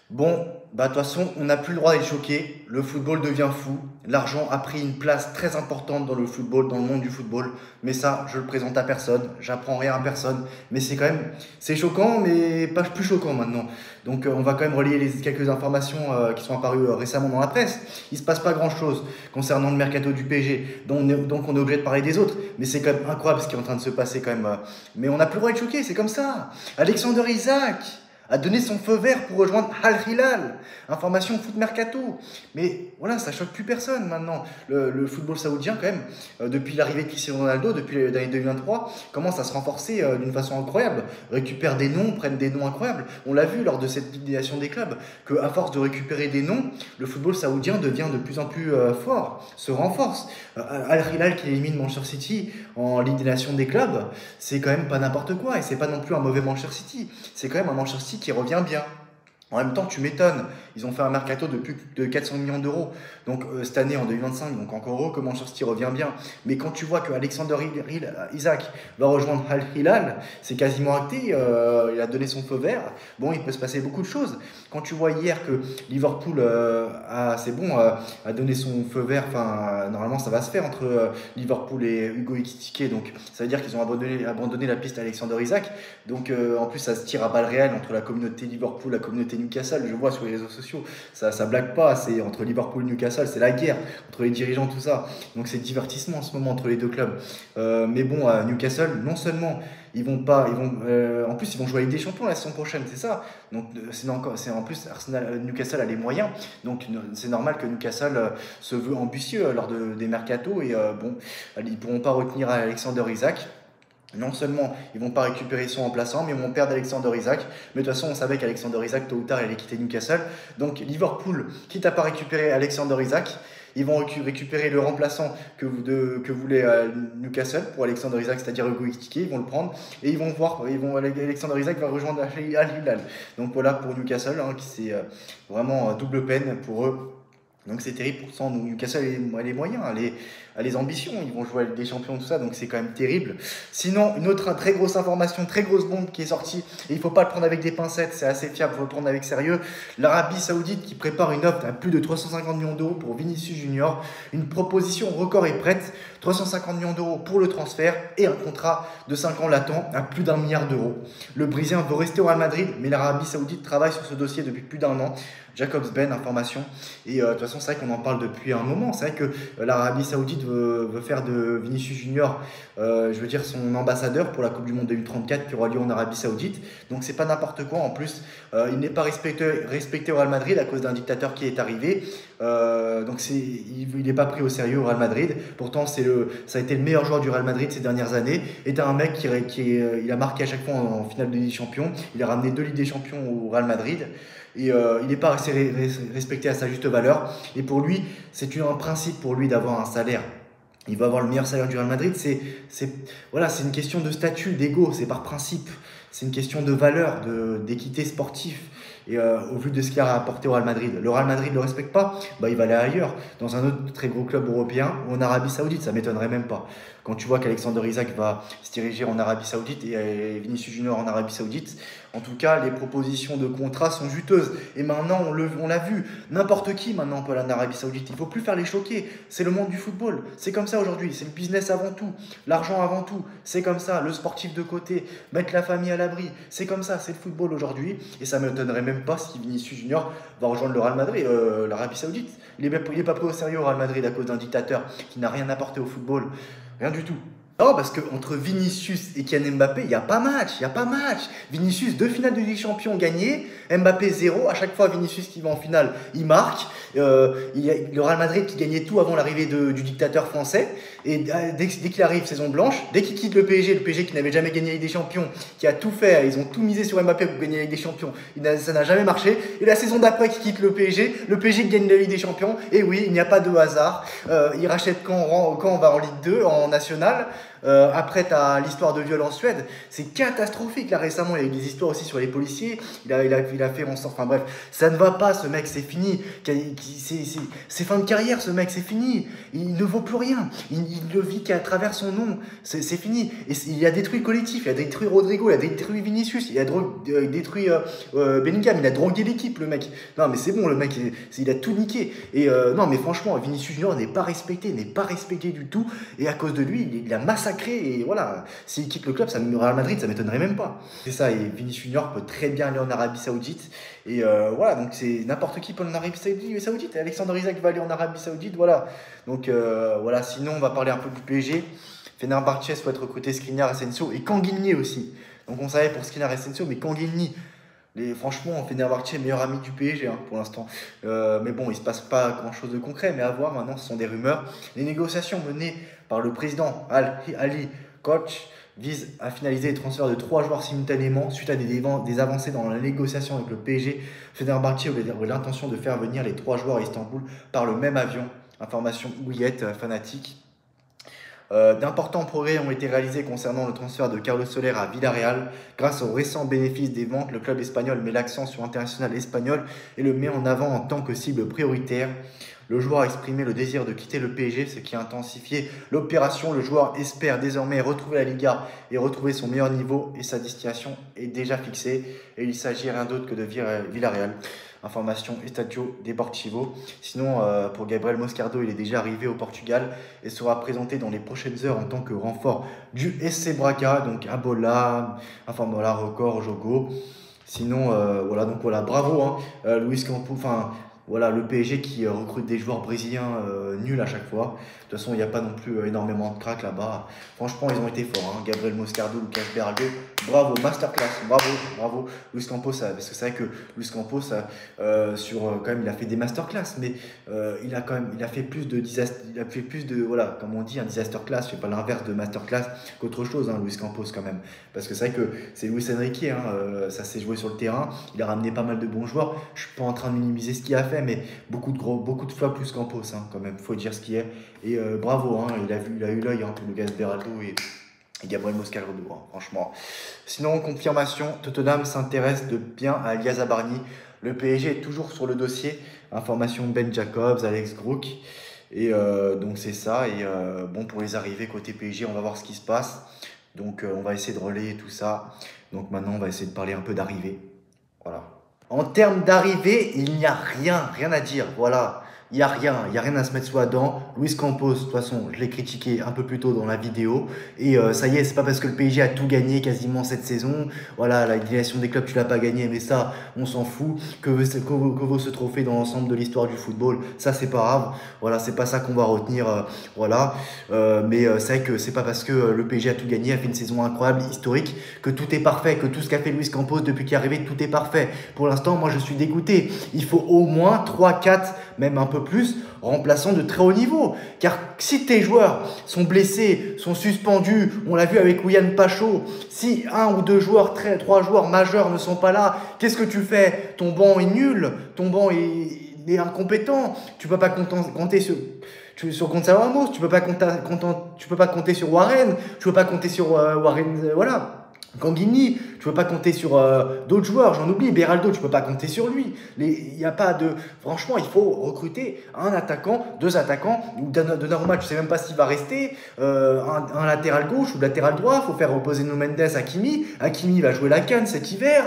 Bon, bah de toute façon, on n'a plus le droit d'être choqué. Le football devient fou. L'argent a pris une place très importante dans le football, dans le monde du football. Mais ça, je le présente à personne. J'apprends rien à personne. Mais c'est quand même, c'est choquant, mais pas plus choquant maintenant. Donc, on va quand même relayer quelques informations qui sont apparues récemment dans la presse. Il se passe pas grand-chose concernant le mercato du PSG. Donc, on est obligé de parler des autres. Mais c'est quand même incroyable ce qui est en train de se passer quand même. Mais on n'a plus le droit d'être choqué. C'est comme ça. Alexander Isaac a donné son feu vert pour rejoindre Al Hilal. Information foot mercato. Mais voilà, ça choque plus personne maintenant. Le football saoudien, quand même, depuis l'arrivée de Cristiano Ronaldo, depuis l'année 2023, commence à se renforcer d'une façon incroyable. Récupère des noms, prennent des noms incroyables. On l'a vu lors de cette Ligue des Nations des clubs, qu'à force de récupérer des noms, le football saoudien devient de plus en plus fort, se renforce. Al Hilal qui élimine Manchester City en Ligue des Nations des clubs, c'est quand même pas n'importe quoi. Et c'est pas non plus un mauvais Manchester City. C'est quand même un Manchester City qui revient bien. En même temps, tu m'étonnes. Ils ont fait un mercato de plus de 400 millions d'euros. Donc cette année, en 2025, donc encore heureux que Manchester City revient bien. Mais quand tu vois que Alexander Isaac va rejoindre Al Hilal, c'est quasiment acté. Il a donné son feu vert. Bon, il peut se passer beaucoup de choses. Quand tu vois hier que Liverpool c'est bon, a donné son feu vert, enfin, normalement ça va se faire entre Liverpool et Hugo Ekitike. Donc ça veut dire qu'ils ont abandonné la piste à Alexander Isaac. Donc en plus, ça se tire à balles réelles entre la communauté Liverpool, la communauté Newcastle. Je vois sur les réseaux sociaux, ça blague pas. C'est entre Liverpool et Newcastle, c'est la guerre entre les dirigeants, tout ça. Donc c'est divertissement en ce moment entre les deux clubs. Mais bon, à Newcastle, non seulement ils vont pas, en plus ils vont jouer avec des champions la saison prochaine, c'est ça. Donc c'est en plus Newcastle a les moyens, donc c'est normal que Newcastle se veut ambitieux lors des mercatos et bon, ils pourront pas retenir Alexander Isaac. Non seulement ils vont pas récupérer son remplaçant, mais ils vont perdre Alexander Isaac. Mais de toute façon, on savait qu'Alexander Isaac, tôt ou tard, il allait quitter Newcastle. Donc Liverpool, quitte à pas récupérer Alexander Isaac, ils vont récupérer le remplaçant que voulait Newcastle pour Alexander Isaac, c'est-à-dire Hugo Ekitike. Ils vont le prendre et Alexander Isaac va rejoindre Al Hilal. Donc voilà pour Newcastle, hein, qui c'est vraiment double peine pour eux. Donc c'est terrible, pourtant Newcastle a les moyens, a les ambitions, ils vont jouer avec des champions, tout ça, donc c'est quand même terrible. Sinon, une autre très grosse information, très grosse bombe qui est sortie, et il ne faut pas le prendre avec des pincettes, c'est assez fiable, il faut le prendre avec sérieux. L'Arabie Saoudite qui prépare une offre à plus de 350 millions d'euros pour Vinicius Junior. Une proposition record est prête, 350 millions d'euros pour le transfert et un contrat de 5 ans latent à plus d'1 milliard d'euros. Le Brésilien veut rester au Real Madrid, mais l'Arabie Saoudite travaille sur ce dossier depuis plus d'1 an. Jacobs Ben, information. Et de toute façon, c'est vrai qu'on en parle depuis un moment. C'est vrai que l'Arabie Saoudite veut faire de Vinicius Junior, je veux dire, son ambassadeur pour la Coupe du Monde 2034 qui aura lieu en Arabie Saoudite. Donc c'est pas n'importe quoi. En plus, il n'est pas respecté au Real Madrid à cause d'un dictateur qui est arrivé. Donc il n'est pas pris au sérieux au Real Madrid. Pourtant, ça a été le meilleur joueur du Real Madrid ces dernières années. Et un mec il a marqué à chaque fois en finale de Ligue des Champions. Il a ramené 2 Ligues des Champions au Real Madrid. Et il n'est pas assez respecté à sa juste valeur. Et pour lui, c'est un principe pour lui d'avoir un salaire. Il va avoir le meilleur salaire du Real Madrid. Voilà, c'est une question de statut, d'ego, c'est par principe. C'est une question de valeur, d'équité sportive. Et au vu de ce qu'il a apporté au Real Madrid, le Real Madrid ne le respecte pas, bah, il va aller ailleurs, dans un autre très gros club européen ou en Arabie Saoudite, ça m'étonnerait même pas. Quand tu vois qu'Alexander Isaac va se diriger en Arabie Saoudite et Vinicius Junior en Arabie Saoudite, en tout cas, les propositions de contrat sont juteuses. Et maintenant, on l'a vu, n'importe qui maintenant peut aller en Arabie Saoudite. Il ne faut plus faire les choquer. C'est le monde du football. C'est comme ça aujourd'hui. C'est le business avant tout. L'argent avant tout. C'est comme ça. Le sportif de côté. Mettre la famille à l'abri. C'est comme ça. C'est le football aujourd'hui. Et ça ne m'étonnerait même pas si Vinicius Junior va rejoindre le Real Madrid, l'Arabie Saoudite. Il n'est pas pris au sérieux au Real Madrid à cause d'un dictateur qui n'a rien apporté au football. Rien du tout. Non, parce qu'entre Vinicius et Kylian Mbappé, il n'y a pas match, il n'y a pas match. Vinicius, 2 finales de Ligue des Champions gagnées, Mbappé 0. À chaque fois, Vinicius qui va en finale, il marque. Il y a le Real Madrid qui gagnait tout avant l'arrivée du dictateur français. Et dès qu'il arrive, saison blanche, dès qu'il quitte le PSG qui n'avait jamais gagné la Ligue des Champions, qui a tout fait, ils ont tout misé sur Mbappé pour gagner la Ligue des Champions, ça n'a jamais marché. Et la saison d'après qui quitte le PSG qui gagne la Ligue des Champions, et oui, il n'y a pas de hasard. Il rachète quand on va en Ligue 2, en National. Après, tu as l'histoire de viol en Suède. C'est catastrophique. Là, récemment, il y a eu des histoires aussi sur les policiers. Il a fait en sorte. Enfin bref, ça ne va pas, ce mec, c'est fini. C'est fin de carrière, ce mec, c'est fini. Il ne vaut plus rien. Il ne vit qu'à travers son nom. C'est fini. Et il a détruit le collectif. Il a détruit Rodrigo. Il a détruit Vinicius. Il a détruit Bellingham. Il a drogué l'équipe, le mec. Non, mais c'est bon, le mec, il a tout niqué. Et non, mais franchement, Vinicius Junior n'est pas respecté du tout. Et à cause de lui, il a massacré. Et voilà, s'il quitte le club, Real Madrid, ça m'étonnerait même pas. C'est ça, et Vinicius Junior peut très bien aller en Arabie Saoudite. Et voilà, donc c'est n'importe qui peut aller en Arabie Saoudite. Alexandre Isak va aller en Arabie Saoudite, voilà. Donc voilà, sinon on va parler un peu du PSG. Fenerbahçe souhaite recruter Skriniar, Asensio et Kanguinhi aussi. Donc on savait pour Skriniar et Asensio, mais Kanguinhi, franchement, Fenerbahçe est meilleur ami du PSG pour l'instant. Mais bon, il ne se passe pas grand-chose de concret, mais à voir, maintenant ce sont des rumeurs. Les négociations menées par le président Ali Koç visent à finaliser les transferts de 3 joueurs simultanément suite à des avancées dans la négociation avec le PSG. Fenerbahçe aurait l'intention de faire venir les 3 joueurs à Istanbul par le même avion. Information ouillette, fanatique. D'importants progrès ont été réalisés concernant le transfert de Carlos Soler à Villarreal. Grâce aux récents bénéfices des ventes, le club espagnol met l'accent sur l'international espagnol et le met en avant en tant que cible prioritaire. Le joueur a exprimé le désir de quitter le PSG, ce qui a intensifié l'opération. Le joueur espère désormais retrouver la Liga et retrouver son meilleur niveau, et sa destination est déjà fixée. Et il s'agit rien d'autre que de Villarreal. Information Estadio Deportivo. Sinon, pour Gabriel Moscardo, il est déjà arrivé au Portugal et sera présenté dans les prochaines heures en tant que renfort du SC Braga, donc Abola, enfin voilà, Record, Jogo. Sinon, voilà, donc voilà, bravo, Luis Campos, enfin voilà, le PSG qui recrute des joueurs brésiliens nuls à chaque fois. De toute façon, il n'y a pas non plus énormément de cracks là-bas. Franchement, ils ont été forts. Gabriel Moscardo, Lucas Beraldo, bravo, masterclass, bravo. Luis Campos, parce que c'est vrai que Luis Campos, quand même, il a fait des masterclass, mais il a fait plus de, voilà, comme on dit, un disaster class. Je fais pas l'inverse de masterclass qu'autre chose, Luis Campos quand même. Parce que c'est vrai que c'est Luis Enrique, ça s'est joué sur le terrain. Il a ramené pas mal de bons joueurs. Je suis pas en train de minimiser ce qu'il a fait, mais beaucoup de fois plus Campos, quand même, faut dire ce qu'il est. Et bravo, il a eu l'œil pour Lucas Beraldo et Gabriel Moscardo, franchement. Sinon, confirmation, Tottenham s'intéresse de bien à Elias Barni. Le PSG est toujours sur le dossier. Information Ben Jacobs, Alex Grouk. Et donc c'est ça. Et bon, pour les arrivées côté PSG, on va voir ce qui se passe. Donc on va essayer de relayer tout ça. Donc maintenant, on va essayer de parler un peu d'arrivée. Voilà. En termes d'arrivée, il n'y a rien à dire. Voilà. Il n'y a rien à se mettre sous la dent. Luis Campos, de toute façon, je l'ai critiqué un peu plus tôt dans la vidéo. Et ça y est, c'est pas parce que le PSG a tout gagné quasiment cette saison. Voilà, la Ligue des clubs, tu l'as pas gagné, mais ça, on s'en fout. Que vaut ce trophée dans l'ensemble de l'histoire du football, ça, c'est pas grave. Voilà, c'est pas ça qu'on va retenir. Voilà. Mais c'est vrai que c'est pas parce que le PSG a tout gagné, a fait une saison incroyable, historique, que tout est parfait, que tout ce qu'a fait Luis Campos depuis qu'il est arrivé, tout est parfait. Pour l'instant, moi, je suis dégoûté. Il faut au moins 3, 4, même un peu plus, remplaçants de très haut niveau. Car si tes joueurs sont blessés, sont suspendus, on l'a vu avec Willian Pacho, si 1 ou 2 joueurs, 3 joueurs majeurs ne sont pas là, qu'est-ce que tu fais? Ton banc est nul, ton banc est incompétent, tu ne peux pas compter sur Gonzalo Ramos, tu peux pas compter sur Warren, tu peux pas compter sur Warren, voilà. Kanguinhi, tu peux pas compter sur d'autres joueurs, j'en oublie, Beraldo, tu peux pas compter sur lui. Il y a pas de... Franchement, il faut recruter un attaquant, 2 attaquants, ou Donnarumma, tu sais même pas s'il va rester, un latéral gauche ou latéral droit, il faut faire reposer Nuno Mendes, Hakimi va jouer la CAN cet hiver,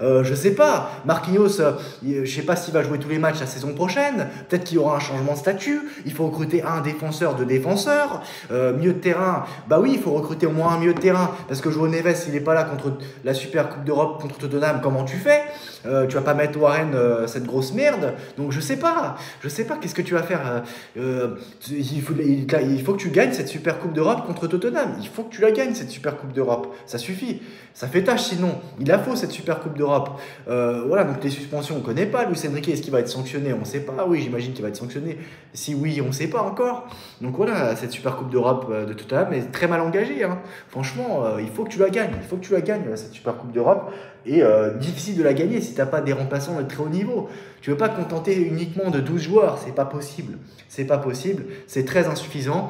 je sais pas, Marquinhos, je sais pas s'il va jouer tous les matchs la saison prochaine, peut-être qu'il y aura un changement de statut, il faut recruter un défenseur, 2 défenseurs, milieu de terrain, bah oui, il faut recruter au moins un milieu de terrain, parce que João Neves, il est pas là contre la Super Coupe d'Europe contre Tottenham, comment tu fais? Tu vas pas mettre Warren cette grosse merde, donc je sais pas qu'est-ce que tu vas faire. Il faut que tu gagnes cette Super Coupe d'Europe contre Tottenham, il faut que tu la gagnes cette Super Coupe d'Europe, ça suffit, ça fait tâche sinon, il la faut cette Super Coupe d'Europe. Voilà, donc les suspensions on connaît pas, Luis Enrique est-ce qu'il va être sanctionné, on sait pas, oui j'imagine qu'il va être sanctionné, si oui on sait pas encore, donc voilà, cette Super Coupe d'Europe de Tottenham est très mal engagée, franchement il faut que tu la gagnes, cette Super Coupe d'Europe, et difficile de la gagner si tu n'as pas des remplaçants de très haut niveau. Tu ne veux pas te contenter uniquement de 12 joueurs, c'est pas possible, c'est très insuffisant.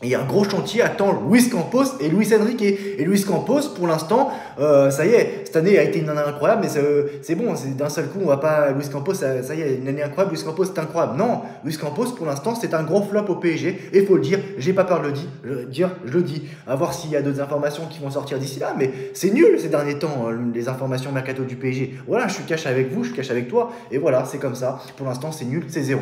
Et il y a un gros chantier attend Luis Campos et Luis Enrique. Et Luis Campos, pour l'instant, ça y est, cette année a été une année incroyable, mais c'est bon, c'est d'un seul coup, on va pas. Luis Campos, ça y est, une année incroyable, Luis Campos, c'est incroyable. Non, Luis Campos, pour l'instant, c'est un gros flop au PSG. Et il faut le dire, j'ai pas peur de le dire, je le dis. À voir s'il y a d'autres informations qui vont sortir d'ici là, mais c'est nul ces derniers temps, les informations mercato du PSG. Voilà, je suis cash avec vous, je suis cash avec toi, et voilà, c'est comme ça. Pour l'instant, c'est nul, c'est zéro.